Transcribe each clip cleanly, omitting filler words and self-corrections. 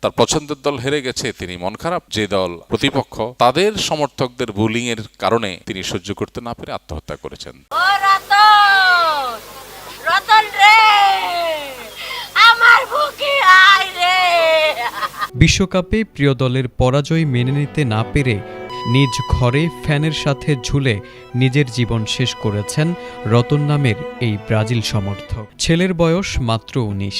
তার পছন্দের দল হেরে গেছে, তিনি মন খারাপ। যে দল প্রতিপক্ষ, তাদের সমর্থকদের বুলিং এর কারণে তিনি সহ্য করতে না পেরে আত্মহত্যা করেছেন। ও রতন, রতন রে, আমার বুকে আয় রে। বিশ্বকাপে প্রিয় দলের পরাজয় মেনে নিতে না পেরে নিজ ঘরে ফ্যানের সাথে ঝুলে নিজের জীবন শেষ করেছেন রতন নামের এই ব্রাজিল সমর্থক। ছেলের বয়স মাত্র ১৯।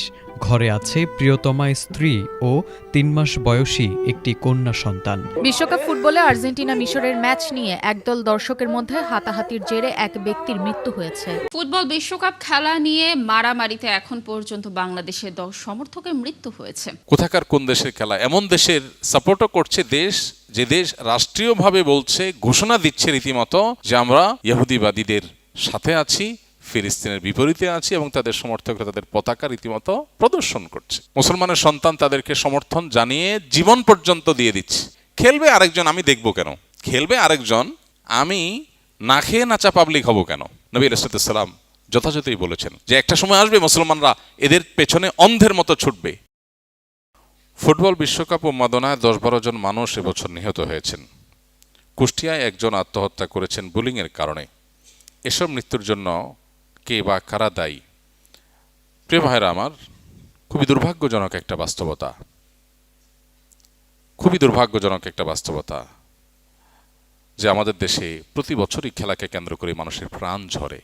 ঘরে আছে প্রিয়তমা স্ত্রী ও ৩ মাস বয়সী একটি কন্যা সন্তান। বিশ্বকাপ ফুটবলে আর্জেন্টিনা মিশরের ম্যাচ নিয়ে একদল দর্শকের মধ্যে হাতাহাতির জেরে এক ব্যক্তির মৃত্যু হয়েছে। ফুটবল বিশ্বকাপ খেলা নিয়ে মারামারিতে এখন পর্যন্ত বাংলাদেশের ১০ সমর্থকের মৃত্যু হয়েছে। কোথাকার কোন দেশের খেলা? এমন দেশের সাপোর্টও করছে দেশ, যে দেশ রাষ্ট্রীয়ভাবে বলছে, ঘোষণা দিচ্ছে রীতিমতো যে আমরা ইহুদিবাদীদের সাথে আছি, ফিলিস্তিনের বিপরীতে আছি, এবং তাদের সমর্থকরা তাদের পতাকা রীতিমতো প্রদর্শন করছে। মুসলমানের সন্তান তাদেরকে সমর্থন জানিয়ে জীবন পর্যন্ত দিয়ে দিচ্ছে। খেলবে আরেকজন, আমি দেখব কেন? খেলবে আরেকজন, আমি না খেয়ে নাচা পাবলিক হব কেন? নবী আলাইহিস সালাম যথাযথই বলেছেন যে একটা সময় আসবে মুসলমানরা এদের পেছনে অন্ধের মতো ছুটবে। ফুটবল বিশ্বকাপ উন্মাদনায় ১০-১২ জন মানুষ এবছর নিহত হয়েছেন। কুষ্টিয়ায় একজন আত্মহত্যা করেছেন বুলিংয়ের কারণে। এসব মৃত্যুর জন্য কে বা কারা দায়ী? প্রিয় ভাইরা আমার, খুবই দুর্ভাগ্যজনক একটা বাস্তবতা, খুবই দুর্ভাগ্যজনক একটা বাস্তবতা যে আমাদের দেশে প্রতি বছরই খেলাকে কেন্দ্র করে মানুষের প্রাণ ঝরে।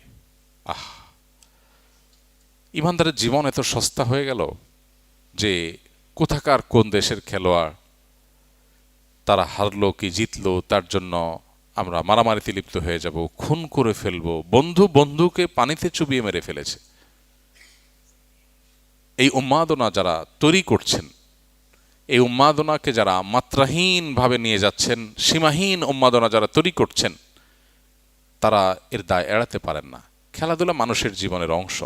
ইমানদারের জীবন এত সস্তা হয়ে গেল যে কোথাকার কোন দেশের খেলোয়াড়, তারা হারলো কি জিতলো তার জন্য আমরা মারামারিতে লিপ্ত হয়ে যাব, খুন করে ফেলবো, বন্ধু বন্ধুকে পানিতে চুবিয়ে মেরে ফেলেছে। এই উন্মাদনা যারা তৈরি করছেন, এই উন্মাদনাকে যারা মাত্রাহীন ভাবে নিয়ে যাচ্ছেন, সীমাহীন উন্মাদনা যারা তৈরি করছেন, তারা এর দায় এড়াতে পারেন না। খেলাধুলা মানুষের জীবনের অংশ,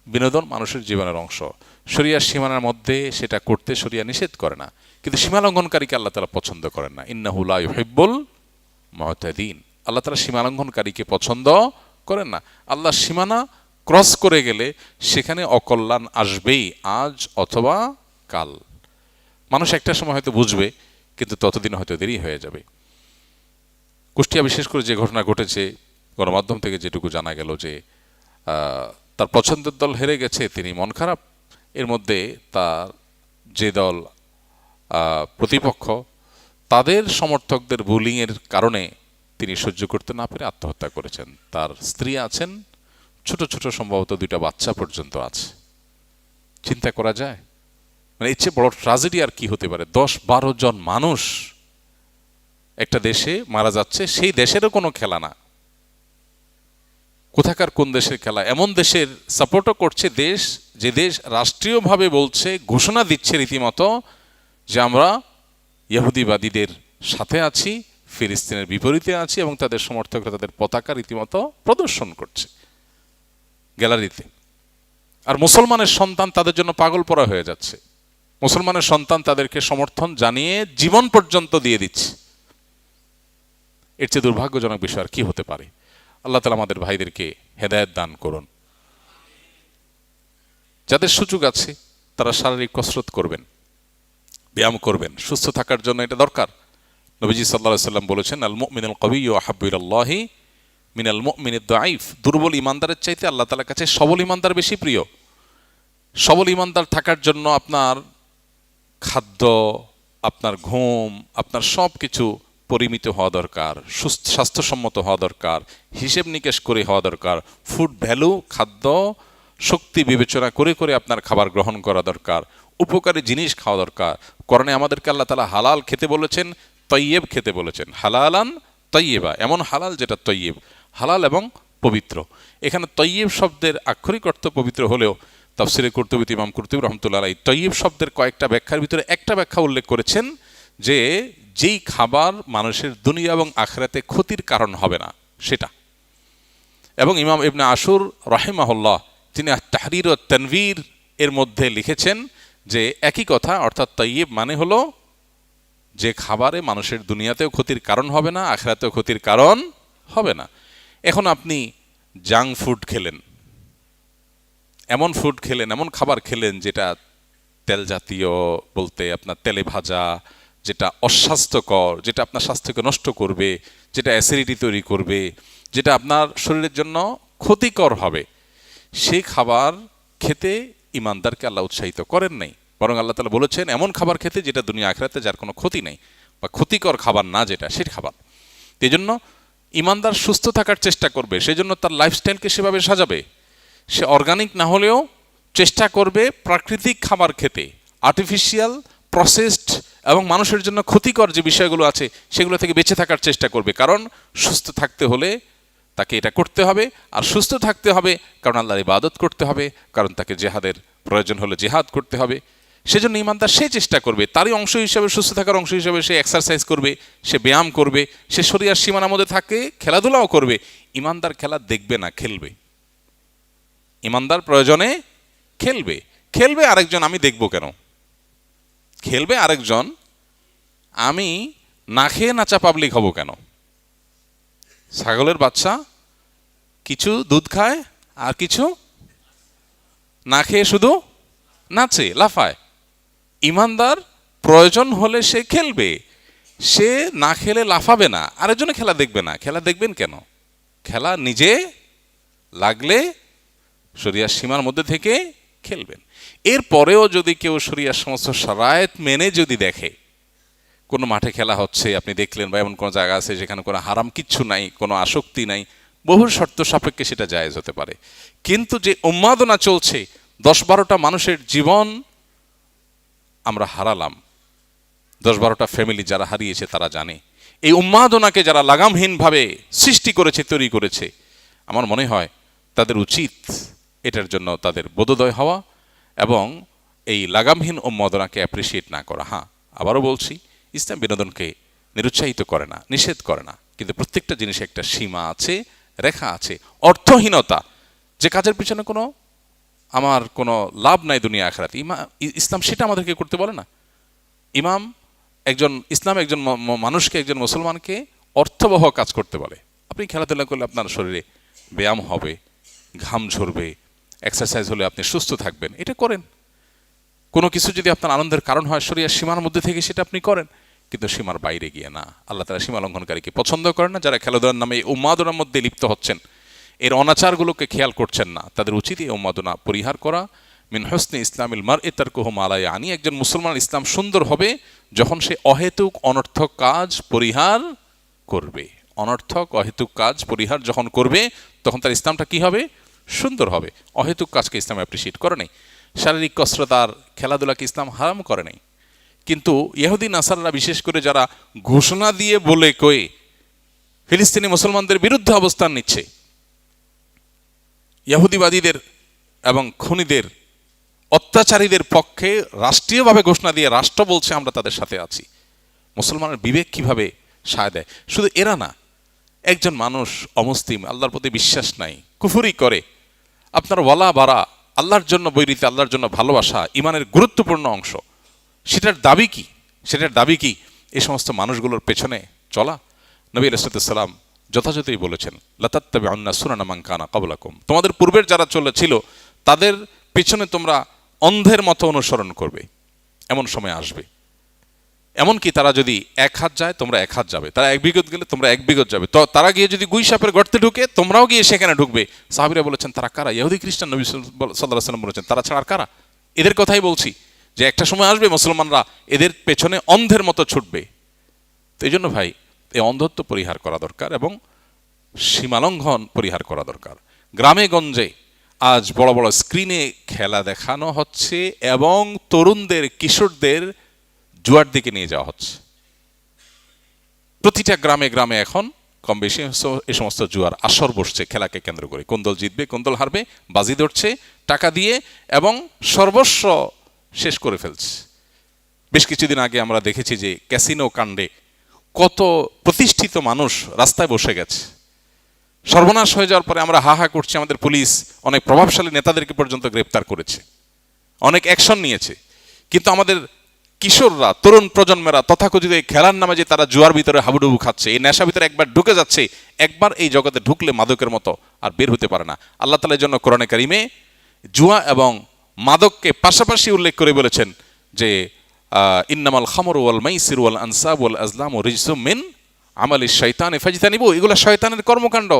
বিনোদন মানুষের জীবনের অংশ। শরিয়ার সীমানার মধ্যে সেটা করতে শরিয়া নিষেধ করে না, কিন্তু সীমালঙ্ঘনকারীকে আল্লাহ তাআলা পছন্দ করেন না। ইন্নাহু লা ইউহিব্বুল মুতাদিন। আল্লাহ তাআলা সীমালঙ্ঘনকারীকে পছন্দ করেন না। আল্লাহ সীমানা ক্রস করে গেলে সেখানে অকল্যাণ আসবেই, আজ অথবা কাল। মানুষ একটা সময় হয়তো বুঝবে, কিন্তু ততদিন হয়তো দেরি হয়ে যাবে। কুষ্টিয়া বিশেষ করে যে ঘটনা ঘটেছে, গণমাধ্যম থেকে যেটুকু জানা গেল যে তার পছন্দের দল হেরে গেছে, তিনি মন খারাপ। এর মধ্যে তার যে দল প্রতিপক্ষ, তাদের সমর্থকদের বুলিংয়ের কারণে তিনি সহ্য করতে না পেরে আত্মহত্যা করেছেন। তার স্ত্রী আছেন, ছোট ছোট সম্ভবত 2টা বাচ্চা পর্যন্ত আছে। চিন্তা করা যায়, মানে এর চেয়ে বড় ট্র্যাজেডি আর কি হতে পারে? 10-12 জন মানুষ একটা দেশে মারা যাচ্ছে, সেই দেশেরও কোনো খেলা না। কোথাকার কোন দেশের খেলা? এমন দেশের সাপোর্টও করছে দেশ, যে দেশ রাষ্ট্রীয়ভাবে বলছে, ঘোষণা দিচ্ছে রীতিমতো যে আমরা ইহুদিবাদীদের সাথে আছি, ফিলিস্তিনের বিপরীতে আছি, এবং তাদের সমর্থকরা তাদের পতাকা রীতিমতো প্রদর্শন করছে গ্যালারিতে। আর মুসলমানের সন্তান তাদের জন্য পাগল পড়া হয়ে যাচ্ছে। মুসলমানের সন্তান তাদেরকে সমর্থন জানিয়ে জীবন পর্যন্ত দিয়ে দিচ্ছে। এর চেয়ে দুর্ভাগ্যজনক বিষয় আর কি হতে পারে? আল্লাহ তাআলা আমাদের ভাইদেরকে হেদায়েত দান করুন। যাদের সুযোগ আছে তারা শারীরিক কসরত করবেন, ব্যায়াম করবেন, সুস্থ থাকার জন্য এটা দরকার। নবীজি সাল্লাল্লাহু আলাইহি সাল্লাম বলেছেন, আল মুমিনুল কাবিয়্যু আহাব্বু ইলাল্লাহি মিনাল মুমিনিদ দাঈফ। দুর্বল ইমানদারের চাইতে আল্লাহ তাআলার কাছে সবল ইমানদার বেশি প্রিয়। সবল ইমানদার থাকার জন্য আপনার খাদ্য, আপনার ঘুম, আপনার সব কিছু পরিমিত হওয়া দরকার, স্বাস্থ্যসম্মত হওয়া দরকার, হিসেব নিকেশ করে হওয়া দরকার। ফুড ভ্যালু, খাদ্য শক্তি বিবেচনা করে করে আপনার খাবার গ্রহণ করা দরকার, উপকারী জিনিস খাওয়া দরকার। কোরআনে আমাদেরকে আল্লাহ তাআলা হালাল খেতে বলেছেন, তয়্যিব খেতে বলেছেন। হালালান তয়্যিবা, এমন হালাল যেটা তয়্যিব, হালাল এবং পবিত্র। এখানে তয়্যিব শব্দের আক্ষরিক অর্থ পবিত্র হলেও তাফসিরে কুরতুবী ইমাম কুরতুবী রাহমাতুল্লাহ আলাইহি তয়্যিব শব্দের কয়েকটা ব্যাখ্যার ভিতরে একটা ব্যাখ্যা উল্লেখ করেছেন যে যেই খাবার মানুষের দুনিয়া এবং আখিরাতে ক্ষতির কারণ হবে না সেটা। এবং ইমাম ইবনে আশুর রাহিমাহুল্লাহ তিনি তাহরির ও তানভীর এর মধ্যে লিখেছেন যে একই কথা, অর্থাৎ তয়্যিব মানে হলো যে খাবারে মানুষের দুনিয়াতেও ক্ষতির কারণ হবে না, আখিরাতেও ক্ষতির কারণ হবে না। এখন আপনি জাঙ্ক ফুড খেলেন, এমন ফুড খেলেন, এমন খাবার খেলেন যেটা তেল জাতীয় বলতে আপনার তেলে ভাজা, যেটা অস্বাস্থ্যকর, যেটা আপনার স্বাস্থ্যকে নষ্ট করবে, যেটা অ্যাসিডিটি তৈরি করবে, যেটা আপনার শরীরের জন্য ক্ষতিকর হবে, সেই খাবার খেতে ইমানদারকে আল্লাহ উৎসাহিত করেন নাই। বরং আল্লাহ তাআলা বলেছেন এমন খাবার খেতে যেটা দুনিয়া আখিরাতে যার কোনো ক্ষতি নেই, বা ক্ষতিকর খাবার না যেটা, সেই খাবার। এই জন্য ইমানদার সুস্থ থাকার চেষ্টা করবে, সেই জন্য তার লাইফস্টাইলকে সেভাবে সাজাবে। সে অর্গানিক না হলেও চেষ্টা করবে প্রাকৃতিক খাবার খেতে, আর্টিফিশিয়াল, প্রসেসড এবং মানুষের জন্য ক্ষতিকর যে বিষয়গুলো আছে সেগুলো থেকে বেঁচে থাকার চেষ্টা করবে। কারণ সুস্থ থাকতে হলে তাকে এটা করতে হবে, আর সুস্থ থাকতে হবে কারণ আল্লাহর ইবাদত করতে হবে, কারণ তাকে জেহাদের প্রয়োজন হলে জেহাদ করতে হবে। সেজন্য ইমানদার সে চেষ্টা করবে, তারই অংশ হিসাবে, সুস্থ থাকার অংশ হিসাবে সে এক্সারসাইজ করবে, সে ব্যায়াম করবে, সে শরীরের সীমানার মধ্যে থাকে, খেলাধুলাও করবে। ইমানদার খেলা দেখবে না, খেলবে। ইমানদার প্রয়োজনে খেলবে। খেলবে আরেকজন, আমি দেখব কেন? খেলবে আরেকজন, আমি না খেয়ে নাচা পাবলিক হব কেন? ছাগলের বাচ্চা কিছু দুধ খায় আর কিছু না খেয়ে শুধু নাচে, লাফায়। ইমানদার প্রয়োজন হলে সে খেলবে, সে না খেলে লাফাবে না, আরেকজনে খেলা দেখবে না। খেলা দেখবেন কেন? খেলা নিজে লাগলে শরিয়ার সীমার মধ্যে থেকে খেলবেন। এরপরেও যদি কেউ শরিয়ার সমস্ত শারায়েত মেনে যদি দেখে কোনো মাঠে খেলা হচ্ছে, আপনি দেখলেন, বা এমন কোনো জায়গা আছে যেখানে কোনো হারাম কিচ্ছু নাই, কোনো আসক্তি নাই, বহু শর্ত সাপেক্ষে সেটা জায়েজ হতে পারে। কিন্তু যে উন্মাদনা চলছে, 10-12টা মানুষের জীবন আমরা হারালাম, 10-12টা ফ্যামিলি যারা হারিয়েছে তারা জানে। এই উন্মাদনাকে যারা লাগামহীনভাবে সৃষ্টি করেছে, তৈরি করেছে, আমার মনে হয় তাদের উচিত এটার জন্য তাদের বোধোদয় হওয়া এবং এই লাগামহীন উন্মাদনাকে অ্যাপ্রিসিয়েট না করা। হ্যাঁ, আবারও বলছি, ইসলাম বিনোদনকে নিরুৎসাহিত করে না, নিষেধ করে না, কিন্তু প্রত্যেকটা জিনিসে একটা সীমা আছে, রেখা আছে। অর্থহীনতা, যে কাজের পিছনে আমার কোনো লাভ নাই দুনিয়া আখিরাতে, ইসলাম সেটা আমাদেরকে করতে বলে না। ইসলাম একজন মানুষকে, একজন মুসলমানকে অর্থবহ কাজ করতে বলে। আপনি খেলাধুলা করলে আপনার শরীরে ব্যায়াম হবে, ঘাম ঝরবে, এক্সারসাইজ হলে আপনি সুস্থ থাকবেন, এটা করেন। কোনো কিছু যদি আপনার আনন্দের কারণ হয় শরিয়ার সীমার মধ্যে থেকে, সেটা আপনি করেন, কিন্তু সীমার বাইরে গিয়ে না। আল্লাহ তাআলা সীমা লঙ্ঘনকারীকে পছন্দ করেন না। যারা খেলাধুলার নামে এই উন্মাদনার মধ্যে লিপ্ত হচ্ছেন, এর অনাচারগুলোকে খেয়াল করছেন না, তাদের উচিত এই উন্মাদনা পরিহার করা। মিন হুসনি ইসলামিল মারই তারকুহু মা লা ইয়ানি, একজন মুসলমান ইসলাম সুন্দর হবে যখন সে অহেতুক অনর্থক কাজ পরিহার করবে। অনর্থক অহেতুক কাজ পরিহার যখন করবে, তখন তার ইসলামটা কি হবে? সুন্দর হবে। অহেতুক কাজকে ইসলাম অ্যাপ্রিসিয়েট করে নাই। শারীরিক কসরত আর খেলাধুলাকে ইসলাম হারাম করে নাই। কিন্তু ইহুদি নাসাররা, বিশেষ করে যারা ঘোষণা দিয়ে বলে কয়ে ফিলিস্তিনি মুসলমানদের বিরুদ্ধে অবস্থান নিচ্ছে, ইহুদিবাদীদের এবং খুনিদের, অত্যাচারীদের পক্ষে রাষ্ট্রীয়ভাবে ঘোষণা দিয়ে রাষ্ট্র বলছে আমরা তাদের সাথে আছি, মুসলমানের বিবেক কিভাবে সায় দেয়? শুধু এরা না, একজন মানুষ অমুসলিম, আল্লাহর প্রতি বিশ্বাস নাই, কুফরি করে, আপনার ওয়ালা বারা, আল্লাহর জন্য বৈরিতা, আল্লাহর জন্য ভালোবাসা ইমানের গুরুত্বপূর্ণ অংশ, সেটার দাবি কি? সেটার দাবি কি? এই সমস্ত মানুষগুলোর পেছনে চলা? নবী আলাইহিস সালাম যথাযথই বলেছেন, লাতাত্তাবিউন্না সুনানা মান কানা ক্বাবলাকুম, তোমাদের পূর্বের যারা ছিল তাদের পেছনে তোমরা অন্ধের মতো অনুসরণ করবে। এমন সময় আসবে, এমনকি তারা যদি 1 হাত যায় তোমরা 1 হাত যাবে, তারা 1 বিঘত গেলে তোমরা 1 বিঘত যাবে, তো তারা গিয়ে যদি গুই সাপের গর্তে ঢুকে তোমরাও গিয়ে সেখানে ঢুকবে। সাহাবীরা বলেছেন, তারা কারা? ইহুদি খ্রিস্টান। নবী সাল্লাল্লাহু আলাইহি ওয়াসাল্লাম বলেছেন, তারা ছাড়া আর কারা? এদের কথাই বলছি, যে একটা সময় আসবে মুসলমানরা এদের পেছনে অন্ধের মতো ছুটবে। তো এই জন্য ভাই, এই অন্ধত্ব পরিহার করা দরকার এবং সীমালঙ্ঘন পরিহার করা দরকার। গ্রামে গঞ্জে আজ বড় বড় স্ক্রিনে খেলা দেখানো হচ্ছে এবং তরুণদের, কিশোরদের জুয়ার দিকে নিয়ে যাওয়া হচ্ছে। প্রতিটা গ্রামে গ্রামে এখন কম বেশি এই সমস্ত জুয়ার আসর বসছে খেলাকে কেন্দ্র করে। কোন দল জিতবে, কোন দল হারবে, বাজি ধরছে টাকা দিয়ে এবং সর্বস্ব শেষ করে ফেলছে। বেশ কিছুদিন আগে আমরা দেখেছি যে ক্যাসিনো কাণ্ডে কত প্রতিষ্ঠিত মানুষ রাস্তায় বসে গেছে। সর্বনাশ হয়ে যাওয়ার পরে আমরা হা হা করছি, আমাদের পুলিশ অনেক প্রভাবশালী নেতাদেরকে পর্যন্ত গ্রেপ্তার করেছে, অনেক অ্যাকশন নিয়েছে। কিন্তু আমাদের কিশোররা, তরুণ প্রজন্মেরা তথাকথিত এই খেলার নামে যে তারা জুয়ার ভিতরে হাবুডুবু খাচ্ছে, এই নেশা ভিতরে একবার ঢুকে যাচ্ছে, একবার এই জগতে ঢুকলে মাদকের মতো আর বের হতে পারে না। আল্লাহ তাআলার জন্য কোরআনে কারিমে জুয়া এবং মাদককে পাশাপাশি উল্লেখ করে বলেছেন যে ইন্নামাল খামরু ওয়াল মাইসির ওয়াল আনসাব ওয়াল আজলাম রিজসুম মিন আমালি শাইতানি ফাজতানিবু, এগুলো শয়তানের কর্মকাণ্ড।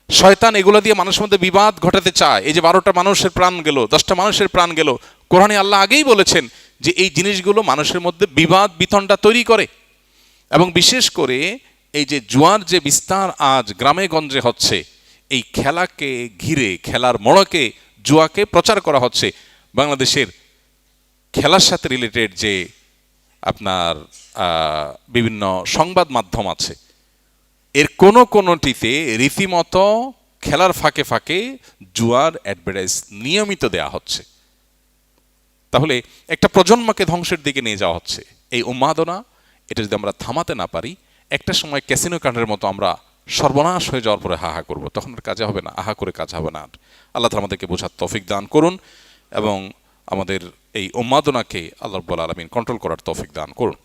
শয়তান এগুলো দিয়ে মানুষের মধ্যে বিবাদ ঘটাতে চায়। এই যে 12টা মানুষের প্রাণ গেল, 10টা মানুষের প্রাণ গেল, কোরআনে আল্লাহ আগেই বলেছেন যে এই জিনিসগুলো মানুষের মধ্যে বিবাদ বিতণ্ডা তৈরি করে। এবং বিশেষ করে এই যে জুয়ার যে বিস্তার আজ গ্রামে গঞ্জে হচ্ছে, এই খেলাকে ঘিরে, খেলার মোড়কে জুয়াকে প্রচার করা হচ্ছে। বাংলাদেশের খেলার সাথে রিলেটেড যে আপনার বিভিন্ন সংবাদ মাধ্যম আছে, এর কোনোটিতে রীতিমতো খেলার ফাঁকে ফাঁকে জুয়ার অ্যাডভার্টাইজ নিয়মিত দেয়া হচ্ছে। তাহলে একটা প্রজন্মকে ধ্বংসের দিকে নিয়ে যাওয়া হচ্ছে। এই উন্মাদনা, এটা যদি আমরা থামাতে না পারি, একটা সময় ক্যাসিনো কাণ্ডের মতো আমরা সর্বনাশ হয়ে যাওয়ার পরে হাহা করব, তখন আর কাজে হবে না, আহা করে কাজ হবে না। আল্লাহ তাআলা আমাদেরকে বোঝার তৌফিক দান করুন এবং আমাদের এই উন্মাদনাকে আল্লাহ রাব্বুল আলামিন কন্ট্রোল করার তৌফিক দান করুন।